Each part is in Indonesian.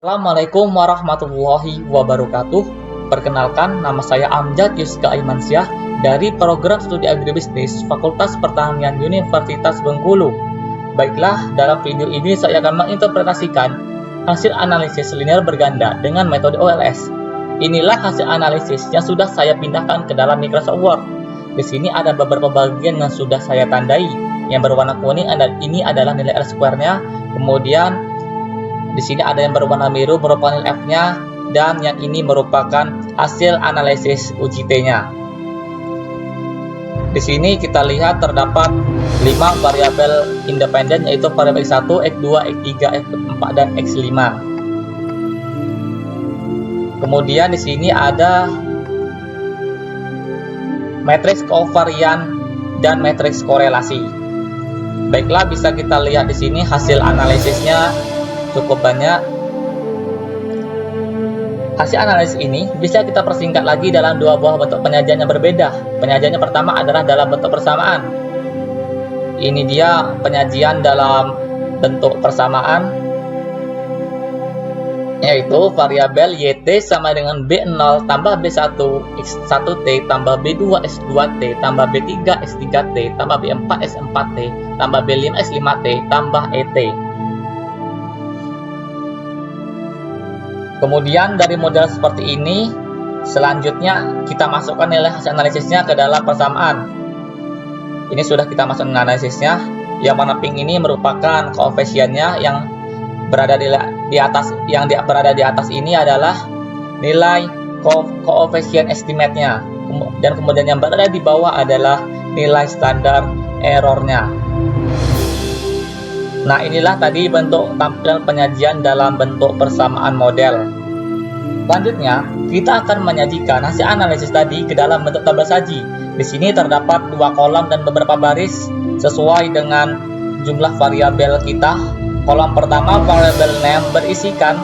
Assalamualaikum warahmatullahi wabarakatuh. Perkenalkan, nama saya Amjad Yuska Aimansyah dari Program Studi Agribisnis Fakultas Pertanian Universitas Bengkulu. Baiklah, dalam video ini saya akan menginterpretasikan hasil analisis linear berganda dengan metode OLS. Inilah hasil analisis yang sudah saya pindahkan ke dalam Microsoft Word. Di sini ada beberapa bagian yang sudah saya tandai. Yang berwarna kuning ini adalah nilai R-square-nya, kemudian di sini ada yang berwarna biru merupakan nilai F-nya, dan yang ini merupakan hasil analisis UJT-nya. Di sini kita lihat terdapat 5 variabel independen, yaitu variabel X1, X2, X3, X4, dan X5. Kemudian di sini ada matriks kovarian dan matriks korelasi. Baiklah, bisa kita lihat di sini hasil analisisnya cukup banyak. Hasil analisis ini bisa kita persingkat lagi dalam dua buah bentuk penyajian yang berbeda. Penyajiannya pertama adalah dalam bentuk persamaan. Ini dia penyajian dalam bentuk persamaan, yaitu variabel YT sama dengan B0 tambah B1 X1T tambah B2 S2T tambah B3 S3T tambah B4 S4T tambah B5 S5T tambah ET. Kemudian dari model seperti ini, selanjutnya kita masukkan nilai hasil analisisnya ke dalam persamaan. Ini sudah kita masukkan analisisnya. Yang warna pink ini merupakan koefisiennya, yang berada di atas. Yang berada di atas ini adalah nilai koefisien estimate-nya, dan kemudian yang berada di bawah adalah nilai standar error-nya. Nah, inilah tadi bentuk tampilan penyajian dalam bentuk persamaan model. Selanjutnya, kita akan menyajikan hasil analisis tadi ke dalam bentuk tabel saji. Di sini terdapat 2 kolom dan beberapa baris sesuai dengan jumlah variabel kita. Kolom pertama, variabel name, berisikan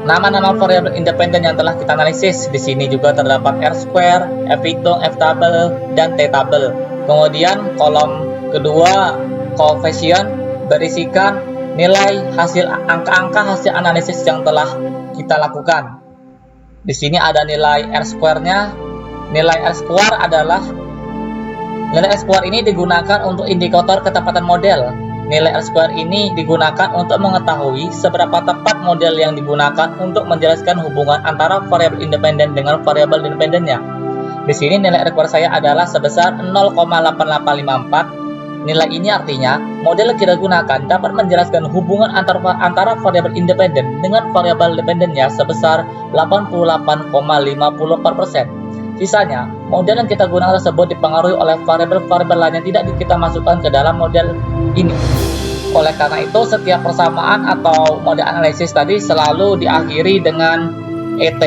nama-nama variabel independen yang telah kita analisis. Di sini juga terdapat R-square, F-hitung, F-table, dan T-table. Kemudian kolom kedua, koefisien, berisikan nilai hasil angka-angka hasil analisis yang telah kita lakukan. Di sini ada nilai R-square-nya. Nilai R-square adalah nilai R-square ini digunakan untuk indikator ketepatan model. Nilai R-square ini digunakan untuk mengetahui seberapa tepat model yang digunakan untuk menjelaskan hubungan antara variabel independen dengan variabel independennya. Di sini nilai R-square saya adalah sebesar 0,8854. Nilai ini artinya model yang kita gunakan dapat menjelaskan hubungan antara variabel independen dengan variabel dependennya sebesar 88,50%. Sisanya, model yang kita gunakan tersebut dipengaruhi oleh variabel-variabel lain yang tidak kita masukkan ke dalam model ini. Oleh karena itu, setiap persamaan atau model analisis tadi selalu diakhiri dengan ET.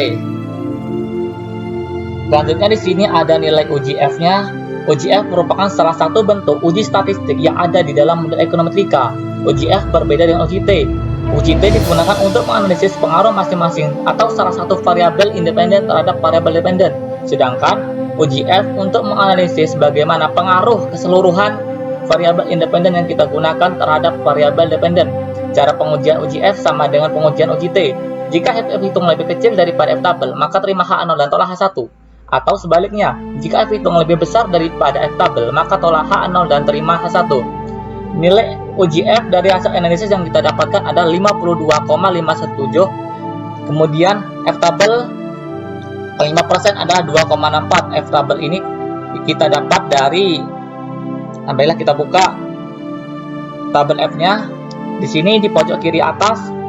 Selanjutnya di sini ada nilai UJF-nya. UJF merupakan salah satu bentuk uji statistik yang ada di dalam model ekonometrika. UJF berbeda dengan UJT. UJT digunakan untuk menganalisis pengaruh masing-masing atau salah satu variabel independen terhadap variabel dependen. Sedangkan UJF untuk menganalisis bagaimana pengaruh keseluruhan variabel independen yang kita gunakan terhadap variabel dependen. Cara pengujian UJF sama dengan pengujian UJT. Jika F-hitung lebih kecil daripada F-table, maka terima H0 dan tolak H1. Atau sebaliknya, jika F-hitung lebih besar daripada F-table, maka tolak H0 dan terima H1. Nilai UJF dari hasil analisis yang kita dapatkan adalah 52,517. Kemudian F-table 5% adalah 2,64. F-table ini kita dapat dari, baiklah kita buka tabel F-nya. Di sini di pojok kiri atas,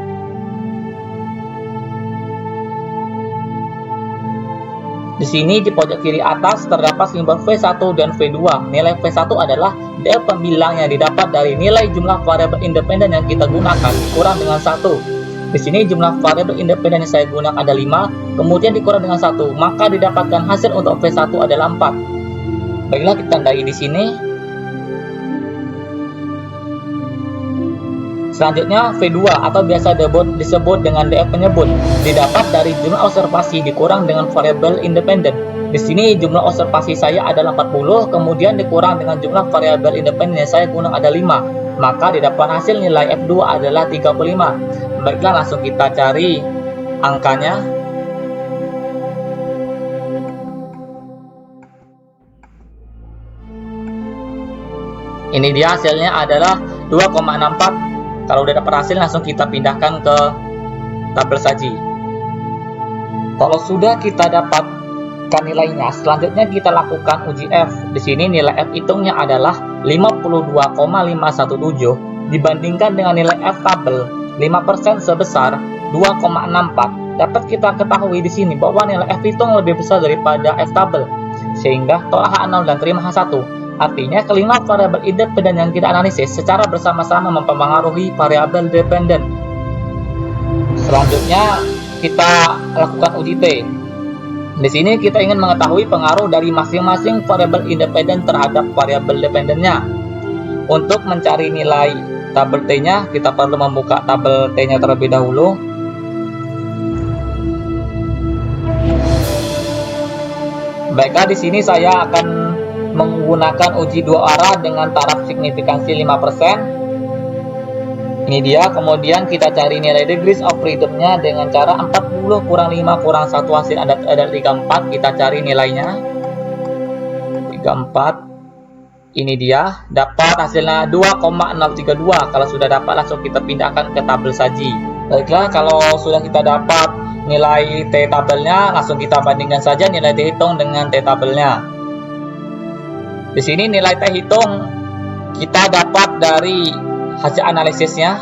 di sini di pojok kiri atas terdapat simbol V1 dan V2. Nilai V1 adalah DF pembilang yang didapat dari nilai jumlah variabel independen yang kita gunakan dikurang dengan 1. Di sini jumlah variabel independen yang saya gunakan ada 5, kemudian dikurang dengan 1, maka didapatkan hasil untuk V1 adalah 4. Baiklah, kita tandai di sini. Selanjutnya V2 atau biasa disebut dengan DF penyebut, didapat dari jumlah observasi dikurang dengan variabel independen. Di sini jumlah observasi saya adalah 40, kemudian dikurang dengan jumlah variabel independen yang saya gunakan ada 5. Maka didapat hasil nilai F2 adalah 35. Baiklah, langsung kita cari angkanya. Ini dia hasilnya adalah 2,64. Kalau udah dapat hasil, langsung kita pindahkan ke tabel saji. Kalau sudah kita dapatkan nilainya, selanjutnya kita lakukan uji F. Di sini nilai F hitungnya adalah 52,517 dibandingkan dengan nilai F tabel 5% sebesar 2,64. Dapat kita ketahui di sini bahwa nilai F hitung lebih besar daripada F tabel, sehingga tolak H0 dan terima H1. Artinya, kelima variabel independen yang kita analisis secara bersama-sama mempengaruhi variabel dependen. Selanjutnya, kita lakukan uji T. Di sini kita ingin mengetahui pengaruh dari masing-masing variabel independen terhadap variabel dependennya. Untuk mencari nilai tabel T-nya, kita perlu membuka tabel T-nya terlebih dahulu. Baiklah, di sini saya akan menggunakan uji dua arah dengan taraf signifikansi 5%. Ini dia. Kemudian kita cari nilai degrees of freedom-nya dengan cara 40 kurang 5 kurang 1 hasil ada 34. Kita cari nilainya 34. Ini dia, dapat hasilnya 2,032. Kalau sudah dapat, langsung kita pindahkan ke tabel saji. Baiklah, kalau sudah kita dapat nilai T tabelnya, langsung kita bandingkan saja nilai T hitung dengan T tabelnya. Di sini nilai T hitung kita dapat dari hasil analisisnya.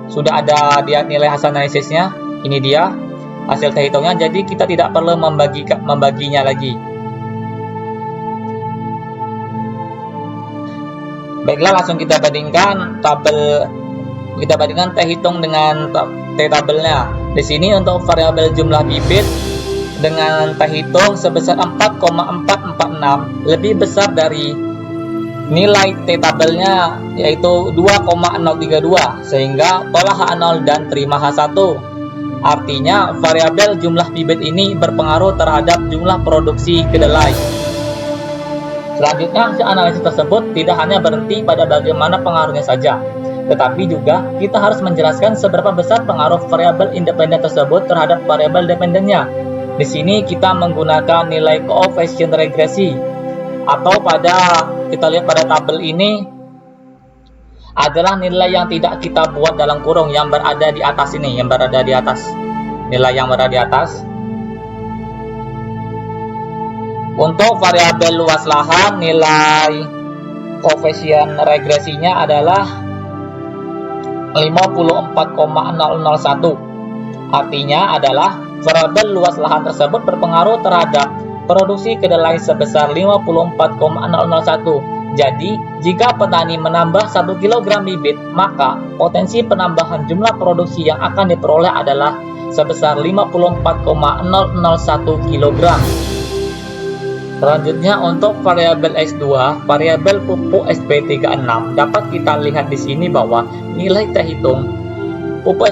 Sudah ada dia nilai hasil analisisnya. Ini dia hasil T hitungnya. Jadi kita tidak perlu membaginya lagi. Baiklah, langsung kita bandingkan T hitung dengan T tabelnya. Di sini untuk variabel jumlah bibit dengan T hitung sebesar 4,446 lebih besar dari nilai T tabelnya, yaitu 2,032, sehingga tolak H0 dan terima H1. Artinya variabel jumlah bibit ini berpengaruh terhadap jumlah produksi kedelai. Selanjutnya, hasil analisis tersebut tidak hanya berhenti pada bagaimana pengaruhnya saja, tetapi juga kita harus menjelaskan seberapa besar pengaruh variabel independen tersebut terhadap variabel dependennya. Di sini kita menggunakan nilai koefisien regresi, atau kita lihat pada tabel ini adalah nilai yang tidak kita buat dalam kurung yang berada di atas ini, nilai yang berada di atas. Untuk variabel luas lahan, nilai koefisien regresinya adalah 54,001. Artinya adalah variabel luas lahan tersebut berpengaruh terhadap produksi kedelai sebesar 54,001. Jadi, jika petani menambah 1 kg bibit, maka potensi penambahan jumlah produksi yang akan diperoleh adalah sebesar 54,001 kg. Selanjutnya, untuk variabel X2, variabel pupuk SP36, dapat kita lihat di sini bahwa nilai terhitung pupuk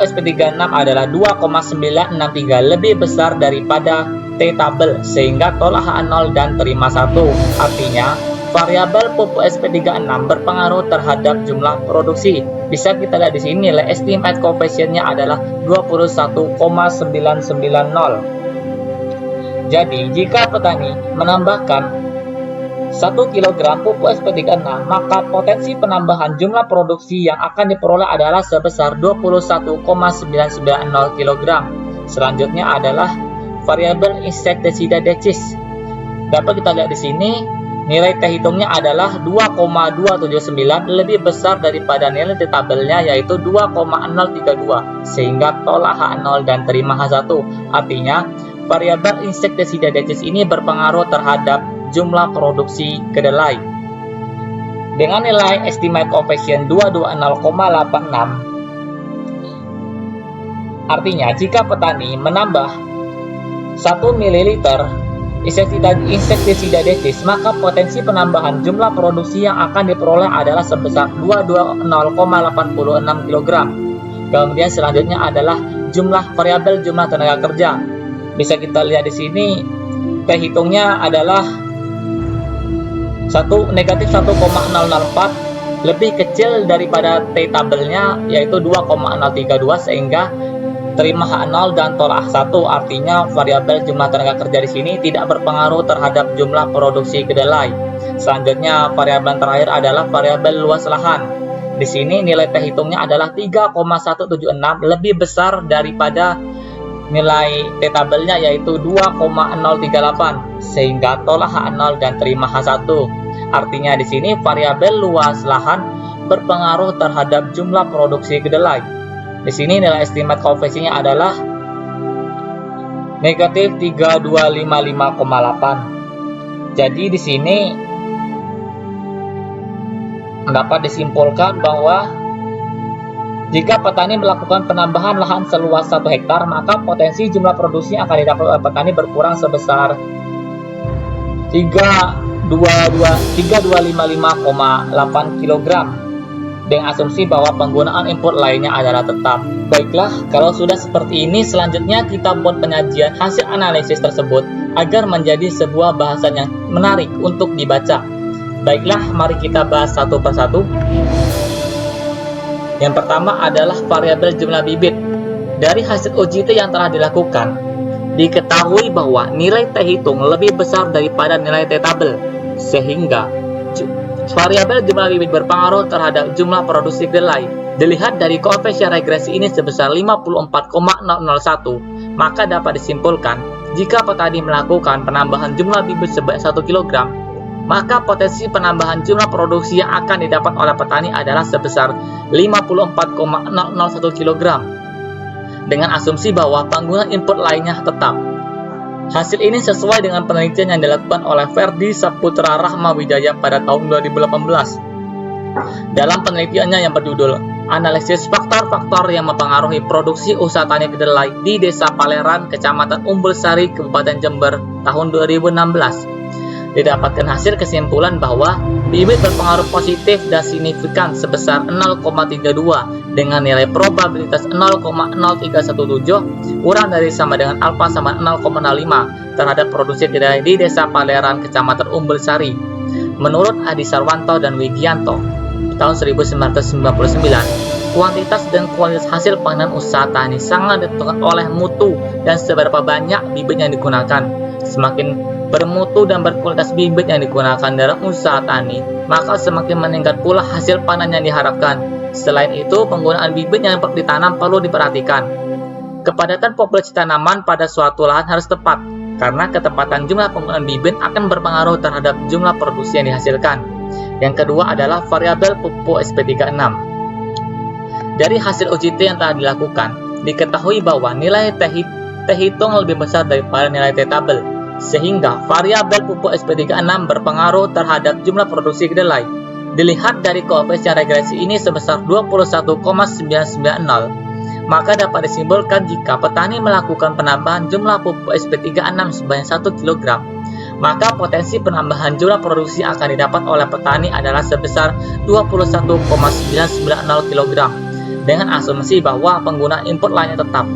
SP36 adalah 2,963, lebih besar daripada T tabel, sehingga tolak H0 dan terima 1. Artinya, variabel pupuk SP36 berpengaruh terhadap jumlah produksi. Bisa kita lihat di sini nilai estimate koefisiennya adalah 21,990. Jadi, jika petani menambahkan 1 kg pupuk SP36, maka potensi penambahan jumlah produksi yang akan diperoleh adalah sebesar 21,990 kg. Selanjutnya adalah variabel insektisida decis. Dapat kita lihat di sini, nilai T hitungnya adalah 2,279, lebih besar daripada nilai T tabelnya, yaitu 2,032, sehingga tolak H0 dan terima H1. Artinya, variabel insektisida decis ini berpengaruh terhadap jumlah produksi kedelai. Dengan nilai estimate koefisien 220,86, artinya jika petani menambah 1 ml insektisida decis, maka potensi penambahan jumlah produksi yang akan diperoleh adalah sebesar 220,86 kg. Kemudian selanjutnya adalah variabel jumlah tenaga kerja. Bisa kita lihat di sini, T hitungnya adalah negatif 1,004, lebih kecil daripada T tabelnya, yaitu 2,032, sehingga terima H0 dan tolak H1, artinya variabel jumlah tenaga kerja di sini tidak berpengaruh terhadap jumlah produksi kedelai. Selanjutnya, variabel terakhir adalah variabel luas lahan. Di sini nilai T hitungnya adalah 3,176, lebih besar daripada nilai T tabelnya, yaitu 2,038, sehingga tolak H0 dan terima H1. Artinya di sini variabel luas lahan berpengaruh terhadap jumlah produksi kedelai. Di sini nilai estimate koefisiennya adalah negatif 3255,8. Jadi di sini dapat disimpulkan bahwa jika petani melakukan penambahan lahan seluas 1 hektar, maka potensi jumlah produksi yang akan didapat oleh petani berkurang sebesar 3255,8 kg, dengan asumsi bahwa penggunaan input lainnya adalah tetap. Baiklah, kalau sudah seperti ini, selanjutnya kita buat penyajian hasil analisis tersebut agar menjadi sebuah bahasan yang menarik untuk dibaca. Baiklah, mari kita bahas satu persatu. Yang pertama adalah variabel jumlah bibit. Dari hasil uji T yang telah dilakukan, diketahui bahwa nilai T hitung lebih besar daripada nilai T tabel, sehingga variabel jumlah bibit berpengaruh terhadap jumlah produksi kedelai. Dilihat dari koefisien regresi ini sebesar 54,001, maka dapat disimpulkan jika petani melakukan penambahan jumlah bibit sebanyak 1 kg, maka potensi penambahan jumlah produksi yang akan didapat oleh petani adalah sebesar 54,001 kg, dengan asumsi bahwa penggunaan input lainnya tetap. Hasil ini sesuai dengan penelitian yang dilakukan oleh Ferdi Saputra Rahmawijaya pada tahun 2018. Dalam penelitiannya yang berjudul Analisis Faktor-Faktor yang Mempengaruhi Produksi Usaha Tani Kedelai di Desa Paleran, Kecamatan Umbul Sari, Kabupaten Jember, tahun 2016, didapatkan hasil kesimpulan bahwa bibit berpengaruh positif dan signifikan sebesar 0,32 dengan nilai probabilitas 0,0317 kurang dari sama dengan alfa sama 0,05 terhadap produksi kedelai di Desa Paleran, Kecamatan Umbul Sari. Menurut Adi Sarwanto dan Wigianto, tahun 1999, kuantitas dan kualitas hasil panen usaha tani sangat ditentukan oleh mutu dan seberapa banyak bibit yang digunakan. Semakin bermutu dan berkualitas bibit yang digunakan dalam usaha tani, maka semakin meningkat pula hasil panen yang diharapkan. Selain itu, penggunaan bibit yang ditanam perlu diperhatikan. Kepadatan populasi tanaman pada suatu lahan harus tepat, karena ketepatan jumlah penggunaan bibit akan berpengaruh terhadap jumlah produksi yang dihasilkan. Yang kedua adalah variabel pupuk SP36. Dari hasil uji T yang telah dilakukan, diketahui bahwa nilai T hitung lebih besar daripada nilai T tabel, sehingga variabel pupuk SP36 berpengaruh terhadap jumlah produksi kedelai. Dilihat dari koefisien regresi ini sebesar 21,990, maka dapat disimpulkan jika petani melakukan penambahan jumlah pupuk SP36 sebanyak 1 kg, maka potensi penambahan jumlah produksi yang akan didapat oleh petani adalah sebesar 21,990 kg, dengan asumsi bahwa penggunaan input lainnya tetap.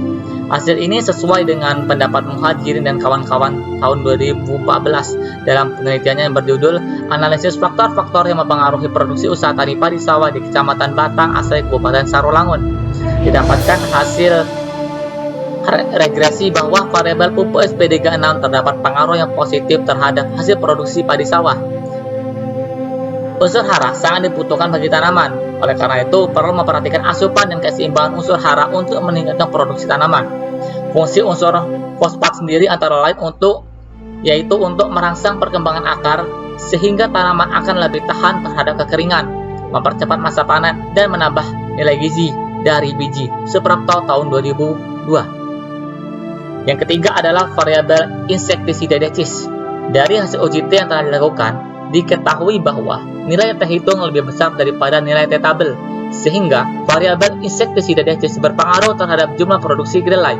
Hasil ini sesuai dengan pendapat Muhajirin dan kawan-kawan tahun 2014 dalam penelitiannya yang berjudul Analisis Faktor-Faktor yang Mempengaruhi Produksi Usaha Tani Padi Sawah di Kecamatan Batang Asri, Kabupaten Sarolangun. Didapatkan hasil regresi bahwa variabel pupuk SP36 terdapat pengaruh yang positif terhadap hasil produksi padi sawah. Unsur hara sangat dibutuhkan bagi tanaman. Oleh karena itu, perlu memperhatikan asupan dan keseimbangan unsur hara untuk meningkatkan produksi tanaman. Fungsi unsur fosfat sendiri antara lain yaitu untuk merangsang perkembangan akar, sehingga tanaman akan lebih tahan terhadap kekeringan, mempercepat masa panen, dan menambah nilai gizi dari biji. Suprapto tahun 2002. Yang ketiga adalah variabel insektisida decis. Dari hasil uji T yang telah dilakukan, diketahui bahwa nilai T hitung lebih besar daripada nilai T tabel, sehingga variabel insektisida decis berpengaruh terhadap jumlah produksi kedelai.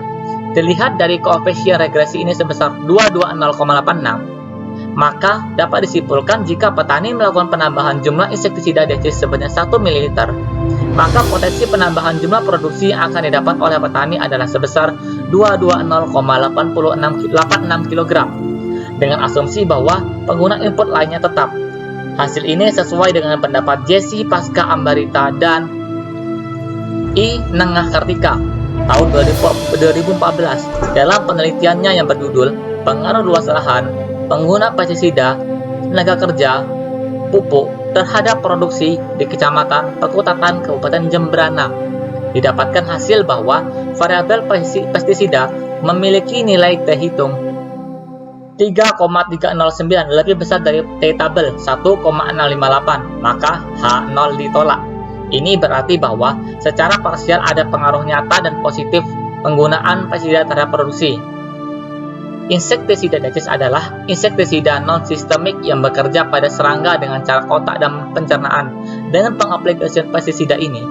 Dilihat dari koefisien regresi ini sebesar 220,86, maka dapat disimpulkan jika petani melakukan penambahan jumlah insektisida decis sebanyak 1 ml, maka potensi penambahan jumlah produksi yang akan didapat oleh petani adalah sebesar 220,86 kg, dengan asumsi bahwa penggunaan input lainnya tetap. Hasil ini sesuai dengan pendapat Jesse Pasca Ambarita dan I. Nengah Kartika tahun 2014 dalam penelitiannya yang berjudul Pengaruh Luas Lahan, Pengguna Pestisida, Tenaga Kerja, Pupuk terhadap Produksi di Kecamatan Pekutatan, Kabupaten Jembrana. Didapatkan hasil bahwa variabel pestisida memiliki nilai T hitung 3,309 lebih besar dari T tabel 1,658, maka H0 ditolak. Ini berarti bahwa secara parsial ada pengaruh nyata dan positif penggunaan pestisida terhadap produksi. Insektisida dices adalah insektisida non-sistemik yang bekerja pada serangga dengan cara kotak dan pencernaan. Dengan pengaplikasian pestisida ini,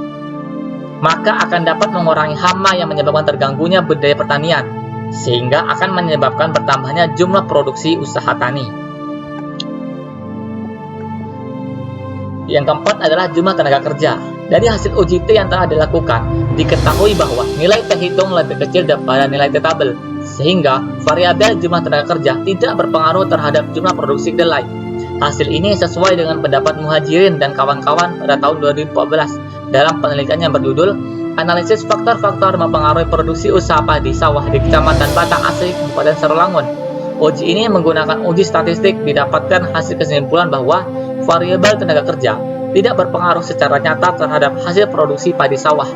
maka akan dapat mengurangi hama yang menyebabkan terganggunya budaya pertanian, sehingga akan menyebabkan bertambahnya jumlah produksi usaha tani. Yang keempat adalah jumlah tenaga kerja. Dari hasil uji T yang telah dilakukan, diketahui bahwa nilai T hitung lebih kecil daripada nilai T tabel, sehingga variabel jumlah tenaga kerja tidak berpengaruh terhadap jumlah produksi kedelai. Hasil ini sesuai dengan pendapat Muhajirin dan kawan-kawan pada tahun 2014 dalam penelitian yang berjudul Analisis Faktor-Faktor Mempengaruhi Produksi Usaha Padi Sawah di Kecamatan Batang Asri, Kabupaten Sarolangun. Uji ini menggunakan uji statistik. Didapatkan hasil kesimpulan bahwa variabel tenaga kerja tidak berpengaruh secara nyata terhadap hasil produksi padi sawah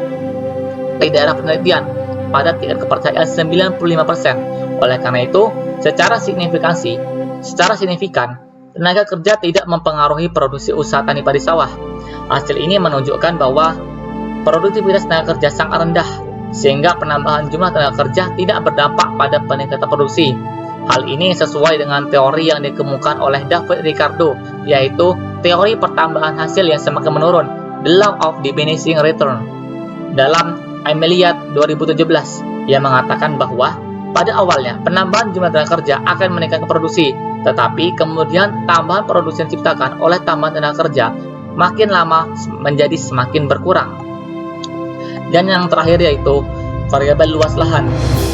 di daerah penelitian pada tingkat kepercayaan 95%. Oleh karena itu, secara signifikan, tenaga kerja tidak mempengaruhi produksi usaha tani padi sawah. Hasil ini menunjukkan bahwa produktivitas tenaga kerja sangat rendah, sehingga penambahan jumlah tenaga kerja tidak berdampak pada peningkatan produksi. Hal ini sesuai dengan teori yang dikemukakan oleh David Ricardo, yaitu teori pertambahan hasil yang semakin menurun, The Law of Diminishing Return. Dalam Ameliat 2017, ia mengatakan bahwa pada awalnya penambahan jumlah tenaga kerja akan meningkatkan produksi, tetapi kemudian tambahan produksi yang diciptakan oleh tambahan tenaga kerja makin lama menjadi semakin berkurang. Dan yang terakhir yaitu variabel luas lahan.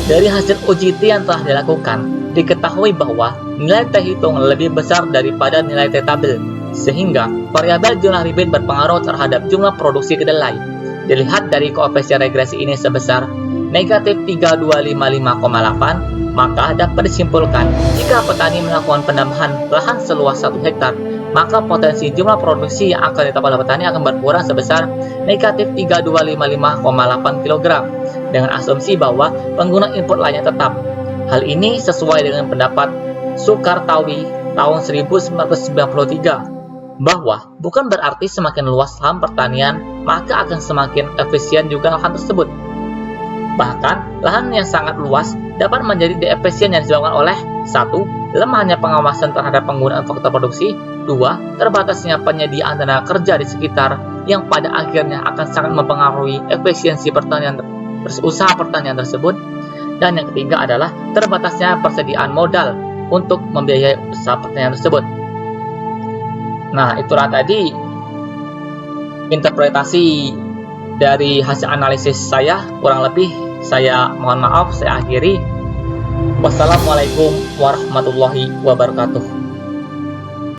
Dari hasil uji T yang telah dilakukan, diketahui bahwa nilai T hitung lebih besar daripada nilai T tabel, sehingga variabel jumlah bibit berpengaruh terhadap jumlah produksi kedelai. Dilihat dari koefisien regresi ini sebesar negatif 3255,8, maka dapat disimpulkan jika petani melakukan penambahan lahan seluas 1 hektar, maka potensi jumlah produksi yang akan didapat oleh petani akan berkurang sebesar negatif 3255,8 kg, dengan asumsi bahwa pengguna input lainnya tetap. Hal ini sesuai dengan pendapat Sukartawi tahun 1993, bahwa bukan berarti semakin luas lahan pertanian maka akan semakin efisien juga lahan tersebut. Bahkan, lahan yang sangat luas dapat menjadi deefisien yang disebabkan oleh 1. Lemahnya pengawasan terhadap penggunaan faktor produksi, 2. Terbatasnya penyediaan tenaga kerja di sekitar yang pada akhirnya akan sangat mempengaruhi efisiensi usaha pertanian tersebut, dan yang ketiga adalah terbatasnya persediaan modal untuk membiayai usaha pertanian tersebut. Nah, itulah tadi interpretasi dari hasil analisis saya. Kurang lebih saya mohon maaf, saya akhiri. Wassalamualaikum warahmatullahi wabarakatuh.